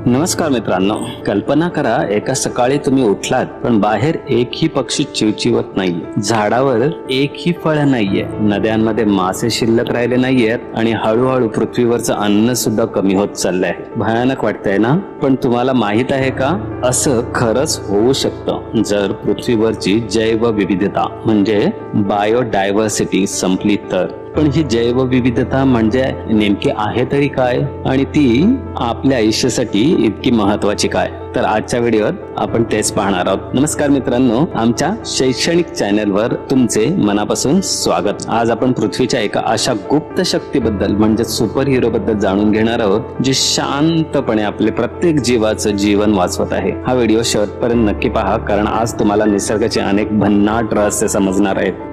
नमस्कार मित्रांनो, कल्पना करा एका सकाळी तुम्ही उठलात पण बाहेर एकही पक्षी चिवचिवत नाहीये, झाडावर एकही फळ नाहीये, नद्यांमध्ये मासे शिल्लक राहिले नाहीयेत आणि हळूहळू पृथ्वीवरचं अन्न सुद्धा कमी होत चाललंय. भयानक वाटतंय ना? पण तुम्हाला माहित आहे का, असं खरंच होऊ शकतं जर पृथ्वीवरची जैवविविधता म्हणजे बायोडायव्हर्सिटी संपली तर. पण ही जैवविविधता म्हणजे नेमकी आहे तरी काय, आणि ती आपल्या आयुष्यासाठी इतकी महत्वाची काय? तर आजच्या व्हिडिओत आपण तेच पाहणार आहोत. नमस्कार मित्रांनो, आमच्या शैक्षणिक चॅनलवर तुमचे मनापासून स्वागत. आज आपण पृथ्वीच्या एका अशा गुप्त शक्तीबद्दल म्हणजे सुपर हिरो बद्दल जाणून घेणार आहोत जे शांतपणे आपले प्रत्येक जीवाचं जीवन वाचवत आहे. हा व्हिडिओ शेवटपर्यंत नक्की पहा, कारण आज तुम्हाला निसर्गाचे अनेक भन्नाट रहस्य समजणार आहेत.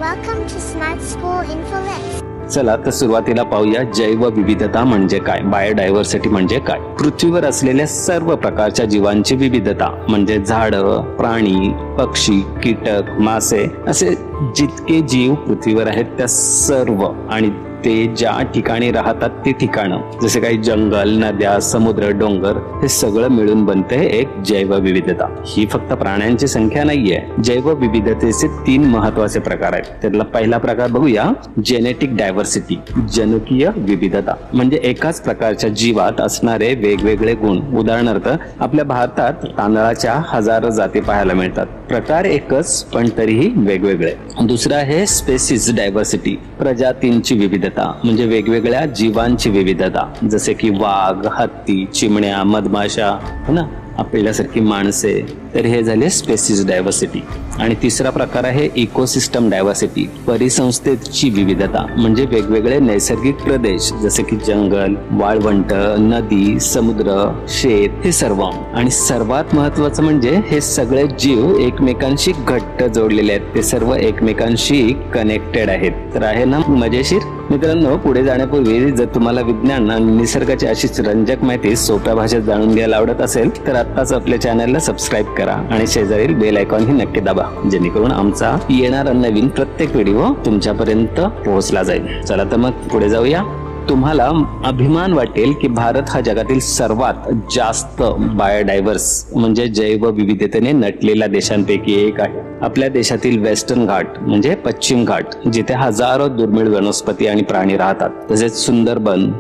Welcome to Smart School Info. चला तर सुरुवातीला पाहूया जैवविविधता म्हणजे काय, बायोडायव्हर्सिटी म्हणजे काय. पृथ्वीवर असलेल्या सर्व प्रकारच्या जीवांची विविधता म्हणजे झाडं, प्राणी, पक्षी, कीटक, मासे असे जितके जीव पृथ्वीवर आहेत त्या सर्व आणि ते ज्या ठिकाणी राहतात ती ठिकाणं, जसे काही जंगल, नद्या, समुद्र, डोंगर, हे सगळं मिळून बनते एक जैवविविधता. ही फक्त प्राण्यांची संख्या नाहीये. जैवविविधतेचे 3 महत्वाचे प्रकार आहेत. त्यातला पहिला प्रकार बघूया, जेनेटिक डायव्हर्सिटी, जनुकीय विविधता. म्हणजे एकाच प्रकारच्या जीवात असणारे वेगवेगळे गुण. उदाहरणार्थ आपल्या भारतात तांदळाच्या हजारो जाती पाहायला मिळतात. प्रकार एकच पण तरीही वेगवेगळे. दुसरा आहे स्पेसिस डायव्हर्सिटी, प्रजातींची विविधता म्हणजे वेगवेगळ्या जीवांची विविधता, जसे की वाघ, हत्ती, चिमण्या, मधमाशा, हो ना, आपल्यासारखी माणसे. तर हे झाले स्पेसिस डायव्हर्सिटी. आणि तिसरा प्रकार आहे इकोसिस्टम डायव्हर्सिटी, परिसंस्थेची विविधता म्हणजे वेगवेगळे नैसर्गिक प्रदेश जसे की जंगल, वाळवंट, नदी, समुद्र, शेत, हे सर्व. आणि सर्वात महत्वाचं म्हणजे हे सगळे जीव एकमेकांशी घट्ट जोडलेले आहेत, ते सर्व एकमेकांशी कनेक्टेड आहेत. तर आहे ना मजेशीर? मित्रांनो, पुढे जाण्यापूर्वी जर तुम्हाला विज्ञान आणि निसर्गाची अशीच रंजक माहिती सोप्या भाषेत जाणून घ्यायला आवडत असेल तर आत्ताच आपल्या चॅनलला सबस्क्राईब करा आणि शेजारील बेल आयकॉन ही नक्की दाबा, जेणेकरून आमचा येणारा नवीन प्रत्येक व्हिडिओ तुमच्यापर्यंत पोहोचला जाईल. चला तर मग पुढे जाऊया. तुम्हाला अभिमान वाटेल की भारत हा जगातील सर्वात जास्त बायोडायव्हर्स म्हणजे जैवविविधतेने नटलेल्या देशांपैकी एक आहे. आपल्या देशातील वेस्टर्न घाट म्हणजे पश्चिम घाट, जिथे हजारो दुर्मिळ वनस्पती आणि प्राणी राहतात, तसेच सुंदरबन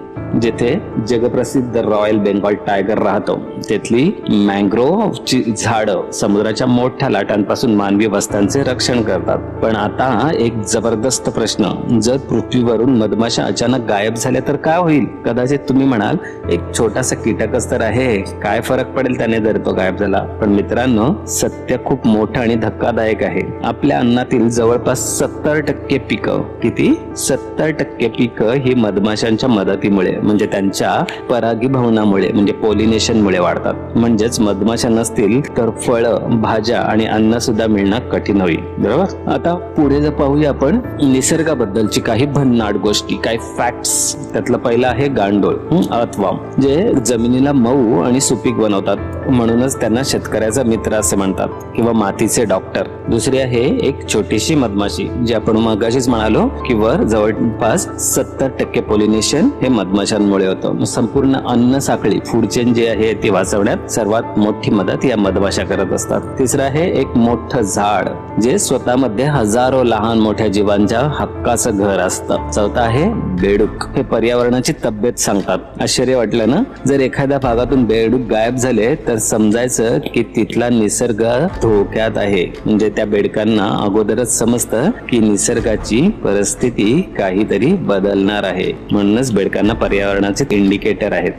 जिथे जगप्रसिद्ध रॉयल बेंगॉल टायगर राहतो, तिथली मँग्रोव्हची झाडं समुद्राच्या मोठ्या लाटांपासून मानवी वस्त्यांचे रक्षण करतात. पण आता एक जबरदस्त प्रश्न, जर पृथ्वीवरून मधमाशा अचानक गायब झाल्या तर काय होईल? कदाचित तुम्ही म्हणाल, एक छोटासा कीटकच तर आहे, काय फरक पडेल त्याने जर तो गायब झाला? पण मित्रांनो, सत्य खूप मोठं आणि धक्कादायक आहे. आपल्या अन्नातील जवळपास 70% पिकं, किती? 70% पिकं ही मधमाशांच्या मदतीमुळे म्हणजे त्यांच्या परागीभवनामुळे म्हणजे पॉलिनेशन मुळे वाढतात. म्हणजेच मधमाशा नसतील तर फळं, भाज्या आणि अन्न सुद्धा मिळणं कठीण होईल. बरोबर? आता पुढे जर पाहूया आपण निसर्गाबद्दलची काही भन्नाट गोष्टी, काही फॅक्ट्स. त्यातलं पहिलं आहे गांडोळ, अर्थवर्म, जे जमिनीला मऊ आणि सुपीक बनवतात, म्हणूनच त्यांना शेतकऱ्याचा मित्र असे म्हणतात, किंवा मातीचे डॉक्टर. दुसरी आहे एक छोटीशी मधमाशी, जी आपण मगाशीच म्हणालो की वर जवळपास 70% पॉलिनेशन हे मधमाशांमुळे होतं. संपूर्ण अन्न साखळी, फूड चेन जी आहे ती वाचवण्यात सर्वात मोठी मदत या मधमाशा करत असतात. तिसरं आहे एक मोठं झाड, जे स्वतःमध्ये हजारो लहान मोठ्या जीवांच्या हक्काचं घर असतं. चौथा आहे बेडूक, हे पर्यावरणाची तब्येत सांगतात. आश्चर्य वाटलं ना? जर एखाद्या भागातून बेडूक गायब झाले तर समजायचं की तिथला निसर्ग धोक्यात आहे. म्हणजे त्या बेडकांना अगोदरच समजतं की निसर्गाची परिस्थिती काहीतरी बदलणार आहे. म्हणूनच बेडकांना पर्यावरणाचे इंडिकेटर आहेत.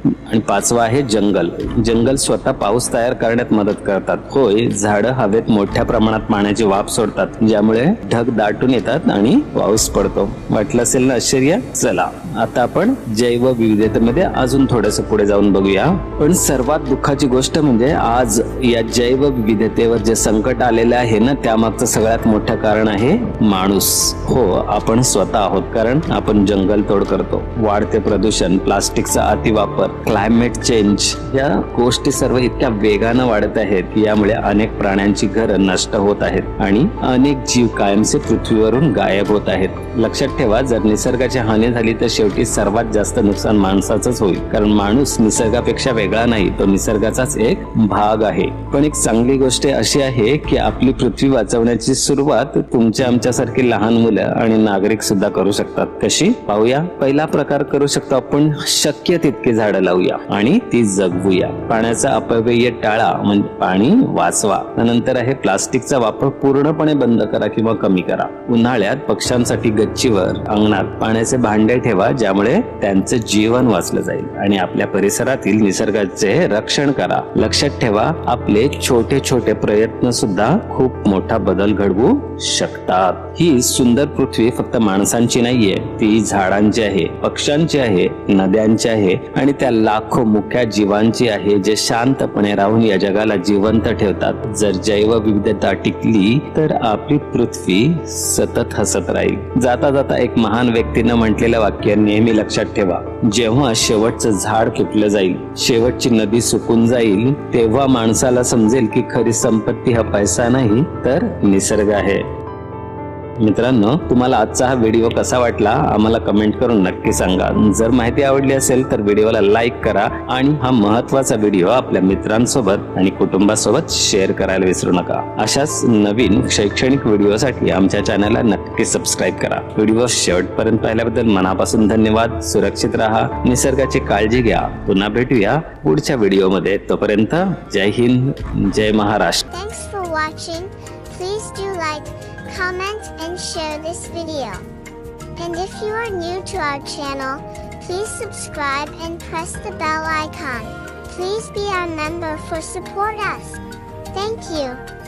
आणि पाचवा आहे जंगल. जंगल स्वतः पाऊस तयार करण्यात मदत करतात. होय, झाडं हवेत मोठ्या प्रमाणात पाण्याची वाफ सोडतात, ज्यामुळे ढग दाटून येतात आणि पाऊस पडतो. वाटलं असेल ना आश्चर्य? चला आता आपण जैवविविधतेमध्ये अजून थोडंसं पुढे जाऊन बघूया. पण सर्वात दुःखाची गोष्ट म्हणजे आज या जैवविविधतेवर जे संकट आलेले आहे ना, त्यामागचं सगळ्यात मोठं कारण आहे माणूस. हो, आपण स्वतः आहोत, कारण आपण जंगल तोड करतो, वाढते प्रदूषण, प्लास्टिकचा अतिवापर, क्लायमेट चेंज या गोष्टी सर्व इतक्या वेगानं वाढत आहेत की यामुळे अनेक प्राण्यांची घरं नष्ट होत आहेत आणि अनेक जीव कायमचे पृथ्वीवरून गायब होत आहेत. लक्षात ठेवा, जर निसर्गाची हानी झाली तर शेवटी सर्वात जास्त नुकसान माणसाचंच होईल, कारण माणूस निसर्गापेक्षा वेगळा नाही, तो निसर्गाचाच एक भाग आहे. पण एक चांगली गोष्ट अशी आहे की आपली पृथ्वी वाचवण्याची सुरुवात तुमच्या आमच्यासारखी लहान मुलं आणि नागरिक सुद्धा करू शकतात. कशी पाहूया. पहिला प्रकार करू शकतो आपण, शक्य तितके झाडं लावूया आणि ती जगवूया. पाण्याचा अपव्यय टाळा, म्हणजे पाणी वाचवा. नंतर आहे प्लास्टिकचा वापर पूर्णपणे बंद करा किंवा कमी करा. उन्हाळ्यात पक्ष्यांसाठी गच्चीवर अंगणात पाण्याचे भांडे ठेवा, ज्यामुळे त्यांचं जीवन वाचलं जाईल. आणि आपल्या परिसरातील निसर्गाचे रक्षण करा. लक्षात ठेवा, आपले छोटे छोटे प्रयत्न सुद्धा खूप मोठा बदल घडवू शकतात. ही सुंदर पृथ्वी फक्त माणसांची नाहीये, ती झाडांची आहे, पक्ष्यांची आहे, नद्यांची आहे आणि त्या लाखो मुख्या जीवांची आहे, जे शांतपणे राहून या जगाला जिवंत ठेवतात. जर जैवविविधता टिकली तर आपली पृथ्वी सतत हसत राहील. जाता जाता एक महान व्यक्तीनं म्हटलेलं वाक्य नेहमी लक्षात ठेवा, जेव्हा शेवटचं झाड तुटलं जाईल, शेवटची नदी सुकून जाईल, तेव्हा माणसाला समजेल की खरी संपत्ती हा पैसा नाही तर निसर्ग आहे. मित्रांनो, तुम्हाला आजचा हा व्हिडिओ कसा वाटला आम्हाला कमेंट करून नक्की सांगा. जर माहिती आवडली असेल तर व्हिडिओला लाईक करा आणि हा महत्त्वाचा व्हिडिओ आपल्या मित्रांसोबत आणि कुटुंबासोबत शेअर करायला विसरू नका. अशाच नवीन शैक्षणिक व्हिडिओसाठी आमच्या चॅनलला नक्की सबस्क्राईब करा. व्हिडिओ शेवटपर्यंत पाहिल्याबद्दल मनापासून धन्यवाद. सुरक्षित राहा, निसर्गाची काळजी घ्या. पुन्हा भेटूया पुढच्या व्हिडिओमध्ये. तोपर्यंत जय हिंद, जय Maharashtra. Thanks for watching. Please do like, comment and share this video. And if you are new to our channel, please subscribe and press the bell icon. Please be our member for support us. Thank you.